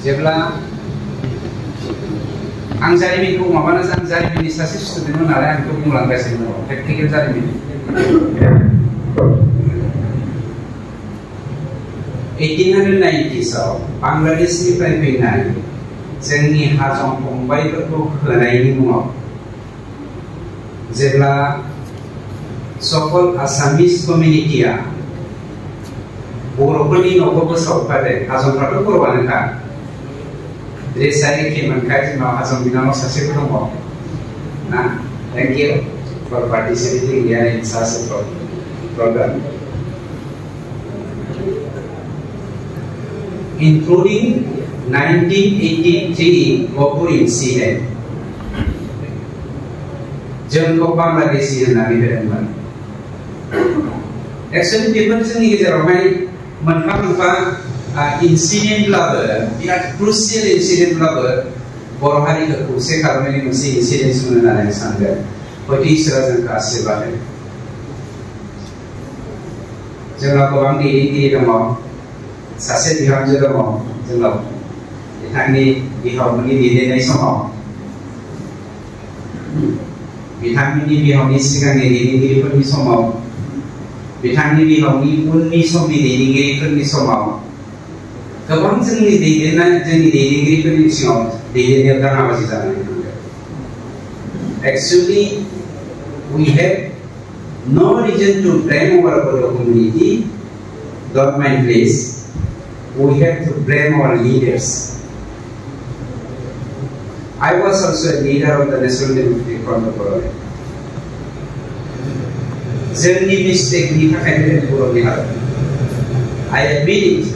जेब्ला आं जारिमिनखौ माबानो आं जारिमिननि सासे स्टुडेन्टमोन नालाय आं बेखौ बुंलांगासिनो दङ प्रेक्टिकेल जारिमिन 1890s आव बांलादेशनिफ्राय फैनाय जोंनि हाजं फंबायफोरखौ होनायनि मुङाव जेब्ला सकल आसामिस कमिउनिटिया बर'फोरनि न'खौ फोसावफादों हाजंफ्राथ' बर'आनोखा ड्रेसा एखे मोनखाय जोंनाव हाजं बिनानाव सासेबो दङ ना thank you for participating here in such a program including 1983 Gopur incident जोंखौ बांलादेशी होननानै होदोंमोन एक्चुअली बेफोर जोंनि गेजेरावहाय मोनफा मोनफा इनसिडेन्टब्लाबो बिराद क्रुसियेल इनसिडेन्टब्लाबो बर' हारिखौ खौसे खालामनायनि मोनसे इनसिडेन्ट होननानै आं सानगोन हयथ' इसोरा जोंखौ आशीर्बाद होयो जोंनाव गोबां दैदेनगिरि दङ सासे बिहामजो दङ जोंनाव बिथांनि बिहावनि दैदेननाय समाव बिथांनि बिहावनि सिगांनि दैदेनगिरिफोरनि समाव बिथांनि बिहावनि उननि समनि दैदेनगिरिफोरनि समाव गोबां जोंनि दैदेनगिरिफोरनि सिङाव दैदेननायाव दाङाबाजि जानानै थांदों actually we have no reason to blame our Bodo community, don't mind please. We have to blame our leaders. I was also a leader of the National Democratic Front of Borough. Journey mistake ni takkan Borough Bihar. I admit it.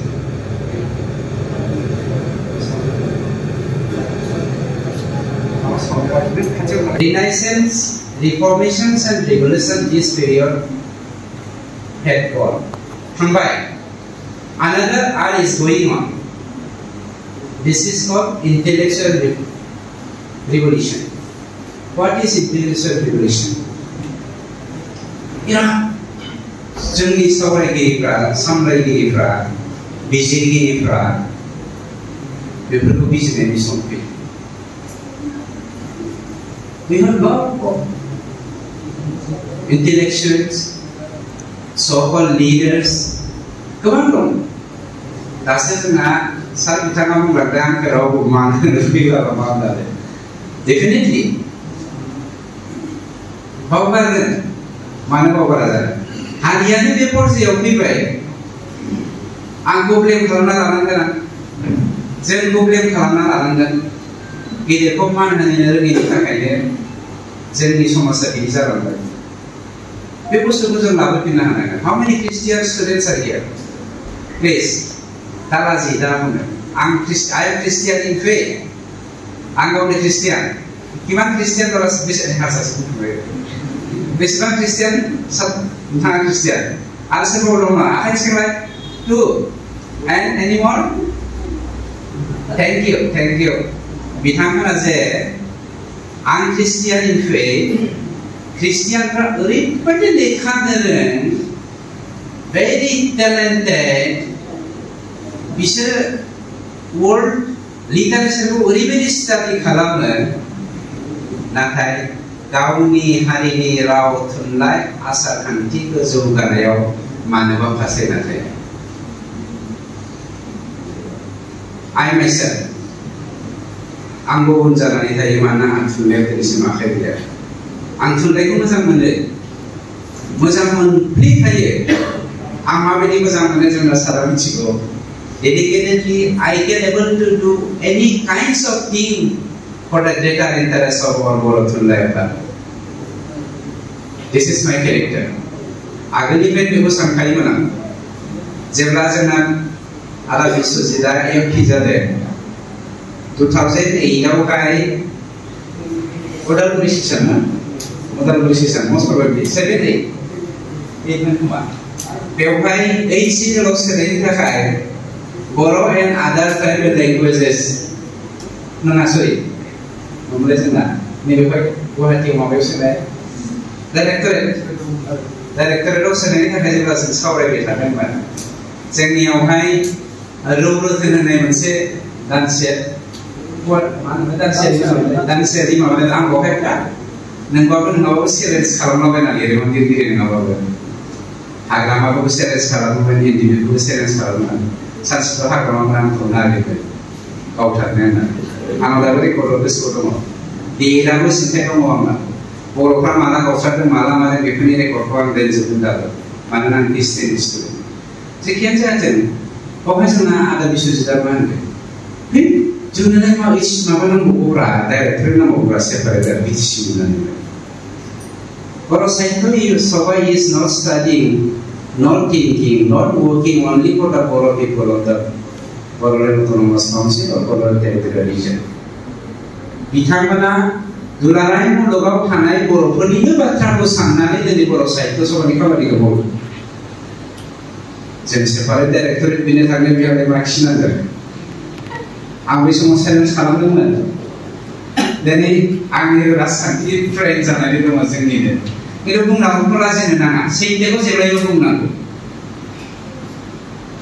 Renaissance, reformations and revolution this period had gone. Combined. Another era is going on. This is called intellectual revolution. What is intellectual revolution? जोंनि सावरायगिरिफ्रा सामलायगिरिफ्रा बिजिरगिरिफ्रा बेफोरखौ बिजिरनायनि सम फैयो We have a lot of intellectuals, so-called leaders. गोबां दं दासो जोंहा सार बिथाङा बुंलांदों आंखौ रावबो मान होनो फैब्लाबो मा होननानै डेफिनेटलि बावगारगोन मानो बावगारा जानो हारियानो बे पर्यायाव फैबाय आंखौ ब्लेम खालामना लानांगोन जोंखौ ब्लेम खालामना लानांगोन गेदेरखौ मान होनो रोङैनि थाखायनो जोंनि समाजा बिदि जालांबाय बे बुस्थुखौ जों लाबोफिननो हानांगोन How many Christian students are here? Please, दालाजि दा बुंनो I am Christian in faith. आं गावनो Christian. किमान Christian दरा हारसासो बुंबाय बेसेबां Christian नोंथाङा Christian आरो सोरबा दं नामा आखाइ सिगांलाय Two. And any more? Thank you. बिथांमोना जे आं Christian in faith Christianफ्रा ओरैबायदि लेखा गोरों very talented बिसोर world literature ओरैबायदि स्टाडि खालामो नाथाय गावनि हारिनि राव थुनलाइ आसार खान्थिखौ जौगानायाव मानोबा फासायना थायो I myself आं गुबुन जानानै थायो मानोना आं थुनलाइयाव दिनैसिम आखाइ गैया आं थुनलाइखौ मोजां मोनफ्लेखायो आं माबायदि मोजां मोनो जोंना सारा मिथिगौ dedicatedly I can able to do any kinds of thing for the greater interest of our Boro थुनलाइ This is my character आगोलनिफ्राय बेखौ सानखायोमोन आं जेब्ला जोंना आला बिश्वजितआ MP जादों 2008 आवहाय उदालगुरि सेसन most probably 7-8 खोमा बेवहाय 8 सिजनआव सोनायनि थाखाय Boro and other tribal languages नङा सरि ओमफ्राय जोंना नैबेवहाय गुवाहाटीयाव माबायाव सोनाय डाइरेक्टरेटआव सोनायनि थाखाय जेब्ला जों सावरायबाय थादोंमोन जोंनियावहाय रौरोथोन होननाय मोनसे दानसे दानसेयारि माबादों आं बहाय दा नोंबाबो चेलेन्ज खालामलाबायना लिरोमोन लिरगिरि नङाबाबो हाग्रामाखौबो चेलेन्ज खालामोमोन हिन्दीखौबो चेलेन्ज खालामोमोन सानसेथ' हाग्रामाखौ आंखौ नागिरबाय गावथारनो होननानै आंनाव दाबो रेकर्डआव गोसोआव दङ देटाबो सिन्थाय दङ आंना बर'फ्रा माला गावथारदों माला मादों बेफोरनि रेकर्डखौ आं दोनजोबदों दाबो मानोना आं हिस्ट्रिनि स्टुडेन्ट जेखियानो जाथों बेवहाय जोंना आदा बिश्वजितआ मा होनगोन है जोंनोलाय माबा नांबावगौब्रा डाइरेक्टर नांबावगौब्रा सेपारेटर बिटिसि होननानै बर' साहित्य सभा is not studying, not thinking, not working only for the Boro people of the Boro Autonomous Council or Boro Territorial Region. बिथांमोना दुलाराय मुलुगाव थानाय बर'फोरनिनो बाथ्राखौ साननानै जोंनि बर' साहित्य सभानि खामानिखौ मावो जों सेपारेट डाइरेक्टरेट बिनो थांनो बेयावलाय मा खिनांगोन आं बै समाव चेलेन्ज खालामदोंमोन दिनै आंनि राजखान्थि फ्रेन्ड जानानै दङ जोंनिनो खिन्थु बुंनांगौखौ लाजिनो नाङा सैथोखौ जेब्लायबो बुंनांगौ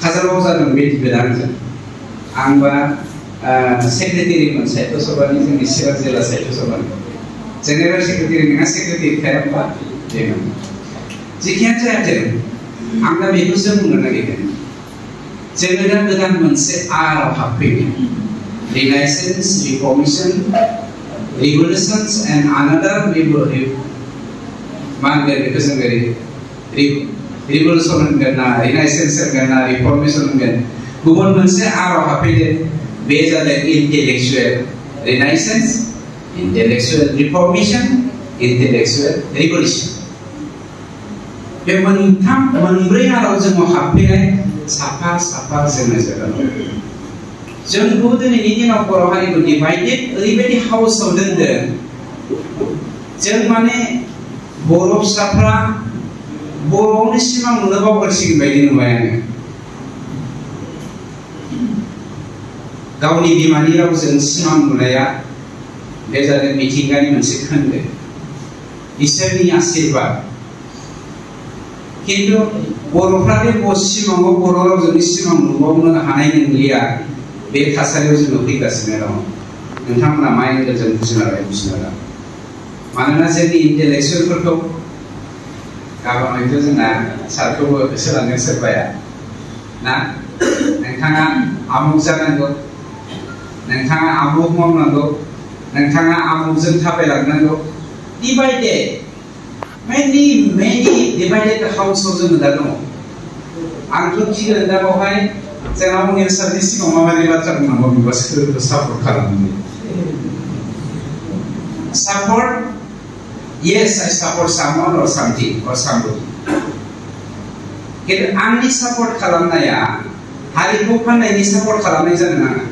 काजलगाव जादों बे बिदांजों आंबा सेक्रेटारिमोन साहित्य सभानि जोंनि चिरां जिल्ला साहित्य सभानि जेनेरेल सेक्रेटारि नङा सेक्रेटारि थाया होमबा बेमोन जेखियानो जायाथों आं दा बेखौसो बुंनो नागिरदों जोङो दा गोदान मोनसे आराव हाबफैदों Renaissance, Reformation, Revolutions and another Revolution होनगोन ना Renaissance होनगोन ना Reformation होनगोन गुबुन मोनसे आराव हाबफैदों बे जादों Intellectual Renaissance, Intellectual Reformation, Intellectual Revolution बे मोनब्रै आराव जोङो हाबफैनाय साफा जोङो जागोन जोंखौ दिनैनि दिनाव बर' हारिखौ डिभाइडेड ओरैबायदि हाउसआव दोनदों जों माने बर' फिसाफ्रा बर'आवनो सिमां नुनो बावगारसिगोन बायदि नुबाय आङो गावनि बिमानि रावजों सिमां नुनाया बे जादों मिथिंगानि मोनसे खोन्दो इसोरनि आशीर्बाद खिन्थु बर'फ्रा बे सिमाङाव बर' रावजों सिमां नुबावनो हानाय नंलिया बे थासारियाव जोङो फैगासिनो दङ नोंथांमोना मा एंगेलजों बुजिना दा मानोना जोंनि इन्टेलेक्सुयेलफोरखौ गाबोनथ' जोंना सारखौबो होसोलांगोन सोरबाया ना नोंथाङा आमुक जानांगौ नोंथाङा आमुक मावनांगौ नोंथाङा आमुकजों थाबायलांनांगौ डिभाइडेड many divided हाउसआव जोङो दा दङ आंथ' गिगोन दा बेवहाय जोंनाव नेचारनि सिगाङाव माबायदि बाथ्रा बुंनांगौ बेबा सोरखौ सापर्ट खालामनो support yes I support someone or something or somebody खिन्थु आंनि सापर्ट खालामनाया हारिखौ फाननायनि सापर्ट खालामनाय जानो नाङा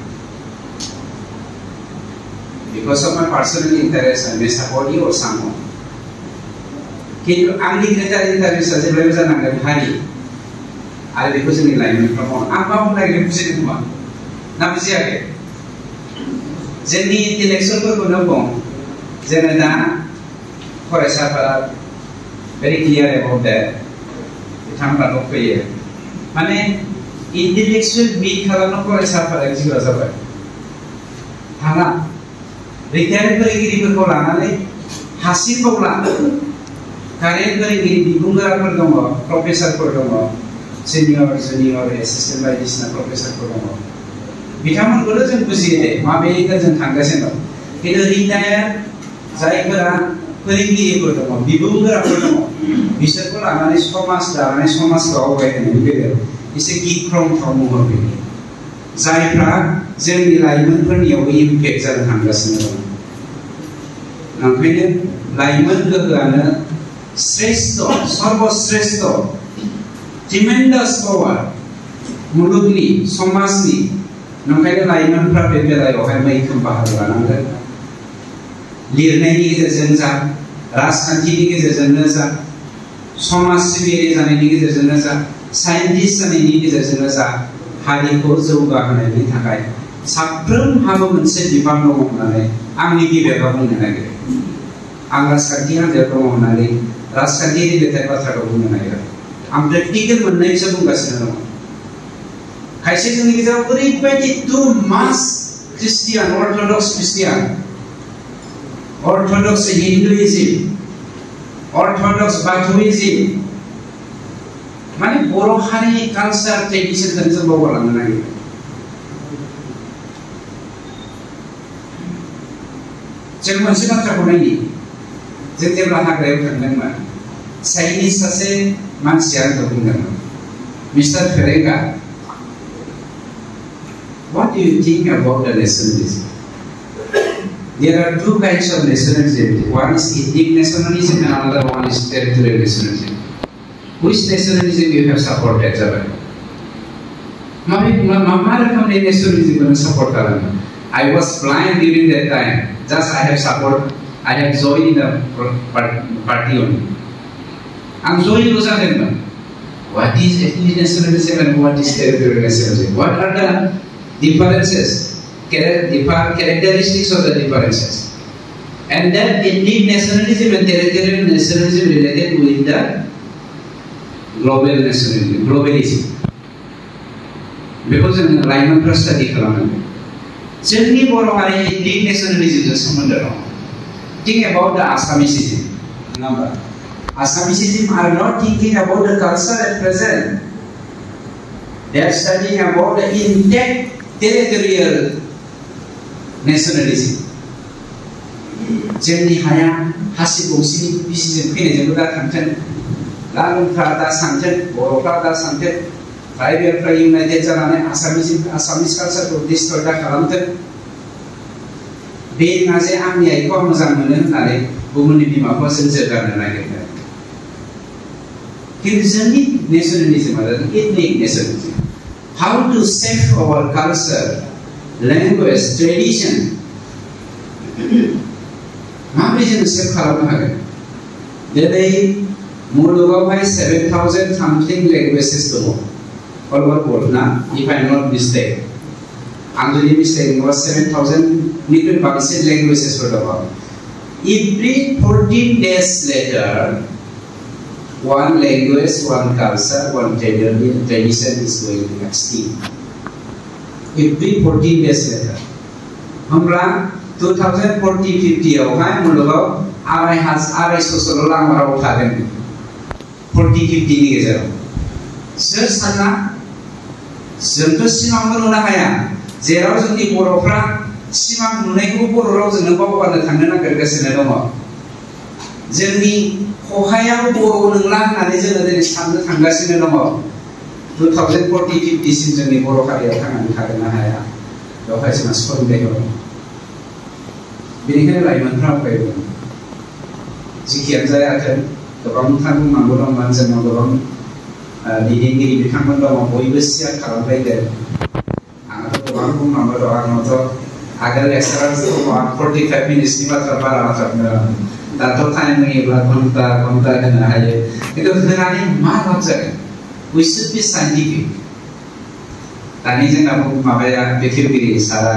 because of my personal interest I may support you or someone खिन्थु आंनि ग्रेटार इन्टारेस्टआ जेब्लायबो जानांगोन हारि आरो बेखौ जोंनि लाइमोनफ्रा मावो आं मा बुंनो नागिरदों बुजिदों खोमा ना बुजियाखै जोंनि इन्टेलेक्सुयेलफोरखौनो बुं जोङो दा फरायसाफोरा भेरि क्लियार एबाउट देट बिथांमोनाल' फैयो माने इन्टेलेक्सुयेल मिट खालामनो फरायसाफोरा जिउआ जाबाय थाङा रिटायार्ड फोरोंगिरिफोरखौ लानानै हासिबावला कारेन्ट फोरोंगिरि बिबुंगोराफोर दङ प्रफेसारफोर दङ सिनियर जुनियर एसिस्टेन्ट बायदिसिना प्रफेसारफोर दङ बिथांमोनखौल' जों बुजियो दे माबेखौ जों थांगासिनो दं खिन्थु रिटायार्ड जायफोरा फोरोंगिरिफोर दङ बिबुंगोराफोर दङ बिसोरखौ लानानै समाज दानानै समाजखौ आवगायहोनायनि बेलायाव एसे गिख्रंथाव महर फैयो जायफ्रा जोंनि लाइमोनफोरनियावबो इम्पेक्ट जानो थांगासिनो दं ओंखायनो लाइमोन गोहोआनो श्रेष्ठ सर्वश्रेष्ठ ट्रिमेन्डास पावार मुलुगनि समाजनि ओंखायनो लाइमोनफ्रा बे बेलायावहाय मैखोम बाहागो लानांगोन लिरनायनि गेजेरजों जा राजखान्थिनि गेजेरजोंनो जा समाज सिबियारि जानायनि गेजेरजोंनो जा साइन्टिस्ट जानायनि गेजेरजोंनो जा हारिखौ जौगाहोनायनि थाखाय साफ्रोमहाबो मोनसे बिबान दङ होननानै आंनि बिबेकआ बुंनो नागिरो आं राजखान्थि हान्जायाव दङ होननानै राजखान्थि रिलेटेड बाथ्राखौ बुंनो नागिरो आं प्रेक्टिकेल मोननैसो बुंगासिनो दङ खायसे जोंनि गेजेराव ओरैबायदि टु मास Christian, Orthodox Christian, Orthodox Hinduism, Orthodox Bahaism. माने बर' हारिनि कालचार ट्रेडिशनखौ जों बावगारलांनो नागिरो। जों मोनसे बाथ्राखौ नायनि, जों जेब्ला हाग्रायाव थांदोंमोन, चाइनिज सासे मानसिया आंखौ बुंदोंमोन, मिस्टार फेरेंगा, what do you think about the nationalism? There are two kinds of nationalism. One is ethnic nationalism and another one is territorial nationalism. Which nationalism you have supported? nationalism support. I was blind during that time. Just I have joined in the party only. I'm joining Rosalinda. What is ethnic nationalism and what is territorial nationalism? What are the differences? Characteristics of the differences? And that ethnic nationalism and territorial nationalism related with the global nationalism, globalism. Because in the Lyman study, जोंनि बर' हारिनि ethnic nationalism सोमोन्दो दं. Think about the Assamisism. Remember, Assamisism are not thinking about the culture at present. They are studying about the intact territorial nationalism. जोंनि हाया हासिब गंसेनि बिसिजों फैनायजोंबो दा थांथों, लालुंफ्रा दा सानथों, बर'फ्रा दा सानथों, ट्राइबेलफ्रा इउनाइटेड जानानै आसामिस कालचारखौ डिस्ट्रय दा खालामथों। बे नङा जे आंनि आइखौ आं मोजां मोनो होननानै गुबुननि बिमाखौ जों जोगारनो नागिरदों। किन्तु जोंनि नेशनेलिज्मआ जादों ethnic नेशनेलिज्म। How to save our culture, language, tradition? माबोरै जों सेभ खालामनो हागोन? दिनै मुलुगावहाय 7,000 something languages दङ। All over world, na? If I'm not mistaken, I'm really mistaken. Was 7,000 little bangsir languages for the world. Every 14 days later, one language, one culture, one tradition is going extinct. Every 14 days later. Hombla 2040-50 आवहाय मुलुगाव 250 लामा राव थागोन 40-50 नि गेजेराव। सोर सानना जोंथ' सिमांबो नुनो हाया, जेराव जोंनि बर'फ्रा सिमां नुनायखौ बर' रावजोंनो बावगारनो थांनो नागिरगासिनो दङ। जोंनि खहायाव बर' नंला होननानै जोङो दिनै साननो थांगासिनो दङ। 2040-50 सिम जोंनि बर' हारिया थांनानै थागोन ना हाया, बेवहाय जोंहा सन्देह दं। बेनिखायनो लाइमोनफ्रा फैगोन, जिखियानो जायाथों, गोबांथार बुंनांगौ दंमोन, जोंनाव गोबां दैदेनगिरि बिथांमोन दङ, बयबो सियार खालामलायदों। आंहाथ' गोबां बुंनांगौ दं, आंनावथ' आगोल लेक्सारार्स दङ, 45 मिनिटसनि बाथ्रा बारा बाथ्रा बुंदों। दाथ' टाइम होयोब्ला घन्टा होनो हायो, खिन्थु होनानै मा लाब जागोन? We should be scientific. दानि जोंना माबाया बेखेवगिरि सारा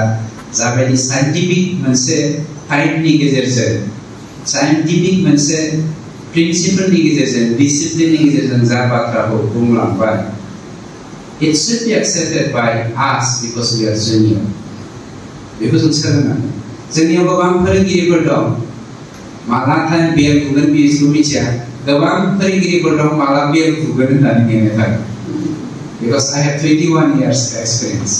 जाबायदि साइन्टिफिक मोनसे फाइटनि गेजेरजों, साइन्टिफिक मोनसे प्रिन्सिपलनि गेजेरजों, डिसिप्लिननि गेजेरजों जा बाथ्राखौ बुंलांबाय, it should be accepted by us because we are junior. बेखौ जों सोलोंनांगोन। जोंनियाव गोबां फोरोंगिरिफोर दं, माला टाइम बेल खुगोन बेखौ मिथिया। गोबां फोरोंगिरिफोर दं, माला बेल खुगोन होननानै नेनो थाखाय। Because I have 21 years experience.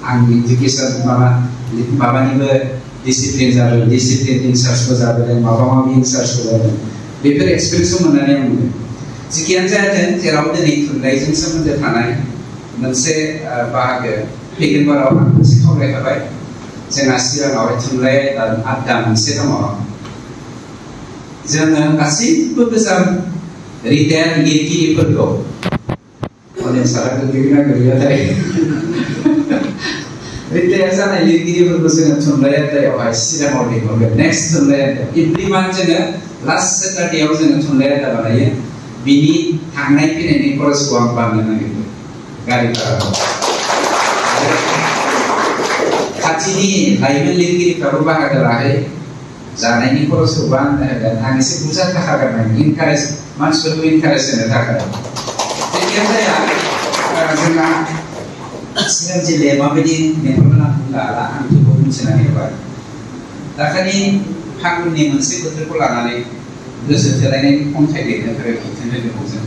आं इडुकेसन माबानिबो डिसिप्लिन जादों, डिसिप्लिन इनचार्जबो जादों, माबा माबि इनचार्जबो जादों। बेफोर एक्सपिरियेन्सखौ मोननानै आं मोनो। जिखियानो जायाथों, जेराव दिनै थुनलाइजों सोमोन्दो थानाय मोनसे बाहागो फैगोन बाराव आं मोनसे खावलायखाबाय। जोंहा सिगाङावहाय थुनलाइ आयदा मोनसे दङ। जोङो गासैबो गोजाम रिटायार्ड लिरगिरिफोरखौ सारा गोग्लैना गोग्लैयाथाय रिटायार जानाय लिरगिरिफोरखौ जोङो थुनलाइ आयदायावहाय सिगाङाव लिंहरगोन। नेक्स्ट थुनलाइ आयदा एभ्रि मान्थ जोङो लास्ट सेटारडेआव जोङो थुनलाइ आयदा बानायो। बिनि थांनाय फैनायनि खरसखौ आं बांनो नागिरदों, गारि भाराखौ। खाथिनि लाइमोन लिरगिरिफ्राबो बाहागो लाहै, जानायनि खरसखौबो आंनो होगोन। आं एसे बुरजा थाखा गारनाय, इनकारेज मानसिफोरखौ इनकारेज होनो थाखाय। जायखिया जाया जोंहा चिरां जिल्लाया माबायदि बेंगलगोनां बुंला आं बेखौ मिथिनानै होबाय दाखालि फागुननि मोनसे बोथोरखौ लानानै गोसो थोलायनायनि खन्थाइ लिरनो थाखाय बिथोन होदोंमोन जों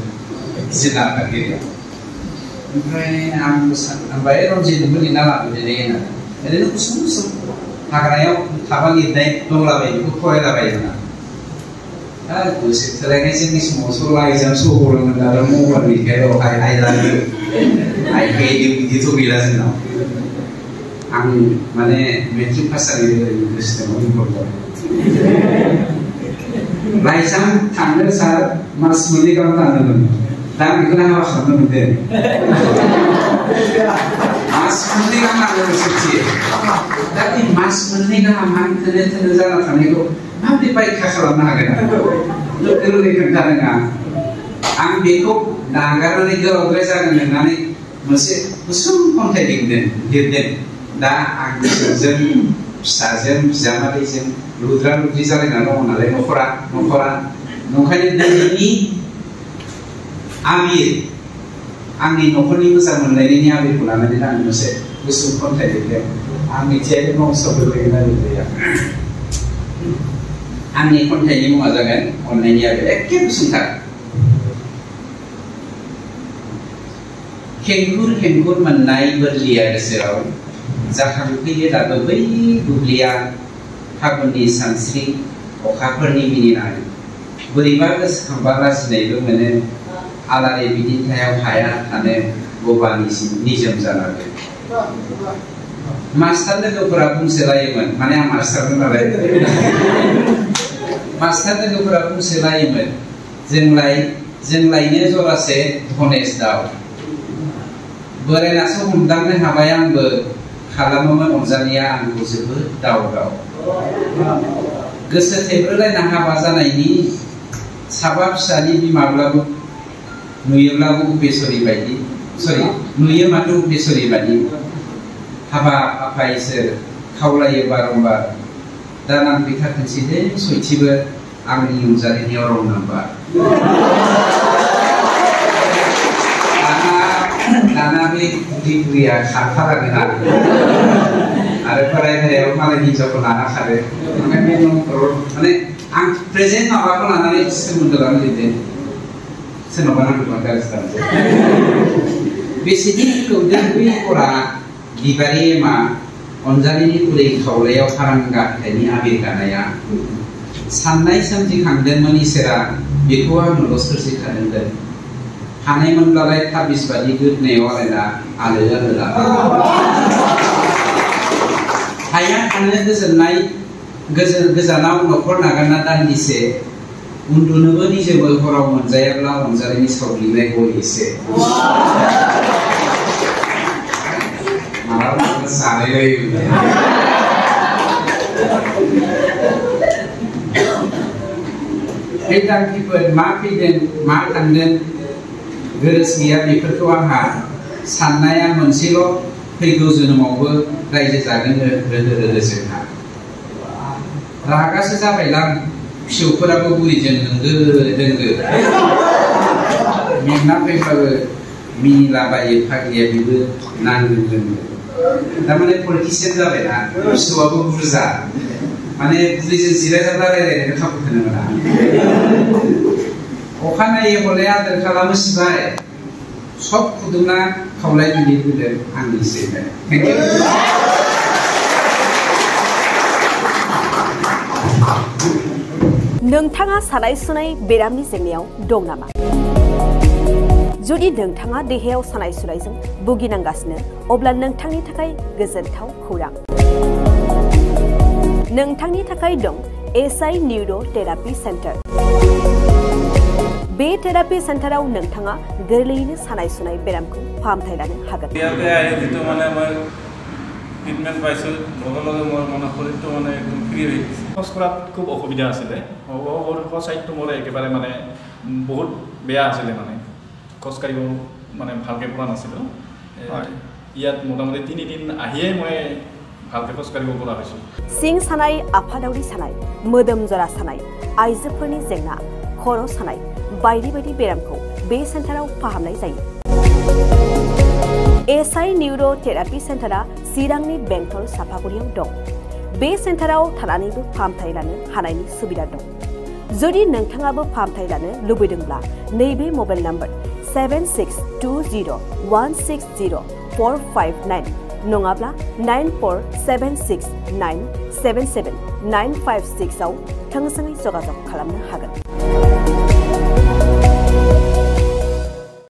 जिल्ला आफादगिरिया ओमफ्राय आं सानबाय रनजितबो लिरना लाबोदों होननानै ओरैनो गुसुं गुसुं हाग्रायाव थाबा लिरनाय दंलाबायो बेखौ फरायलाबायो ना गोसो थोलायनाय जोंनि समावसो लाइजाम सौहरोमोन आरो मबाइल लिरनायावहाय आयदानि आइफाइदि बिदिथ' गैला जोंनाव आं माने मेट्रिक पास जानाय गोसोआव इम्पर्ट जाबाय लाइजाम थांनो सार मास मोननै गाहाम थांदोंमोन दा बेखौनो हाबा खालामनो मोनदों मास मोननै गाहाम थांदोंमोन सच्चि दा बे मास मोननै गाहाम आं थोनो जाना थानायखौ माबोरै बायखा खालामनो हागोन गोरलै खोन्थादों आं बेखौ नागारनानै गोलावद्राय जागोन होननानै मोनसे गुसुं खन्थाइ लिरदों दा आं गोसोजों फिसाजों बिजामादैजों लुद्रा लुद्रि जालायना दङ नालाय न'खरा नंखायनो दिनैनि आबिर आंनि न'खरनि मोजां मोनलायनायनि आबिरखौ लानानै आं मोनसे गुसुं खन्थाइ लिरदों आं मिथिया बे मसबो लिरना लिरदों आंनि खन्थाइनि मुङा जागोन अननायनि आबिर एखे गुसुंथार हेंगुर हेंगुर मोननाय बोरलिया गोसोआव जाखांफैयो दाबो बै बुब्लिया फागुननि सानस्रि अखाफोरनि मिनिनाय बोरैबा गोसोखांबा लाजिनायबो मोनो आलारि बिदिन्थायाव हाया थानो बबानि निजोम जानांगौ मास्टार लोगोफोरा बुंसोलायोमोन माने आं मास्टारमोन नालाय मास्टार लोगोफोरा बुंसोलायोमोन जोंलायनो जरासे धनेश दाउ बोरायनासो हमदांनो हाबाय आंबो खालामोमोन अनजालिया आंखौ जोबोद दाव गोसो थेब्रोलायना हाबा जानायनि साबा फिसानि बिमाब्लाबो नुयोब्लाबो उपेसरि बायदि नुयो माथो उपेसरि बायदि हाबा आफा इसोर खावलायो बारंबार दा नांफैथारथोंसै दे सयथिबो आंनि अनजालिनियाव रं नाम्बार दाना बे बुरिया खारथारागोन आरो फरायनायाव मालाय हिन्जावखौ लाना खारो माने आं प्रेजेन्ट माबाखौ लानानै सोमोन्दो लानो लिरदों सोरनावबा नांगौबा गाज्रि बेसेदिनखौ बै फरा बिबारि एमा अनजालिनि बुरै खावलायाव फारांगा फिथाइनि आबिर गानाया साननाय सोमजिखांदोंमोन इसोरा बेखौ आंनोल' सोरजिखादोंमोन हानायमोनब्लालाय थाबिस बादि गोदनायाव आलायना आलो हाया थांनो गोजानाव न'खर नागारना दान्दिसे उन्दुनोबो निजेबो हराव मोनजायाब्ला अनजालिनि सावग्लिनाय गय एसे मालाबा जालाय बे दांखिफोर मा फैदों मा थांदों गोरोस गैया बेफोरखौ आंहा साननाया मोनसेल' फैगौ जोनोमावबो रायजो जागोन रोहो जोंहा रागासो जाबायलां फिसौफोराबो बुरिजों होंगो दोंगो मेंना फैबाबो मिनिलाबायो फाग्लिया बेबो नांगो लोंगो थारमाने पलिटिसियान जाबायना फिसौआबो बुरजा माने बुरिजों जिरायजाब्ला रायलायनो खाबुखौनो मोना अखानायै हले आदर खालामो सिबाय सब फुदुंना खावलाय बिनि बुंदों आंनि सिबाय नोंथाङा सानाय सुनाय बेरामनि जेंनायाव दं नामा? जुदि नोंथाङा देहायाव सानाय सुनायजों भुगिनांगासिनो अब्ला नोंथांनि थाखाय गोजोनथाव खौरां नोंथांनि थाखाय दं एसआइ निउर' थेरापि सेन्टार बे थेरापि सेन्टाराव नोंथाङा गोरलैयैनो सानाय सुनाय बेरामखौ फाहामथाय लानो हागोन ট্ৰিটমেণ্ট পাইছোঁ লগে লগে মোৰ মনৰ শৰীৰটো মানে একদম ফ্ৰী হৈ গৈছে খোজ কঢ়াত খুব অসুবিধা আছিলে চাইডটো মোৰ একেবাৰে মানে বহুত বেয়া আছিলে মানে খোজকাঢ়িব মানে ভালকৈ পৰা নাছিলোঁ ইয়াত মোটামুটি 3 দিন আহিয়ে মই ভালকৈ খোজকাঢ়িব পৰা হৈছোঁ सिं सानाय आफादावरि सानाय मोदोम जरा सानाय आइजोफोरनि जेंना खर' सानाय बायदि बायदि बेरामखौ बे सेन्टाराव फाहामनाय जायो एसआई निउर' थेरापि सेन्टारा चिरांनि बेंटल सापागुरियाव दं। बे सेन्टाराव थानानैबो फाहामथाय लानो हानायनि सुबिदा दं। जुदि नोंथाङाबो फाहामथाय लानो लुबैदोंब्ला नैबे मबाइल नाम्बार 7620160459 नङाब्ला 9476977956 आव थोंजोङै जगाजग खालामनो हागोन।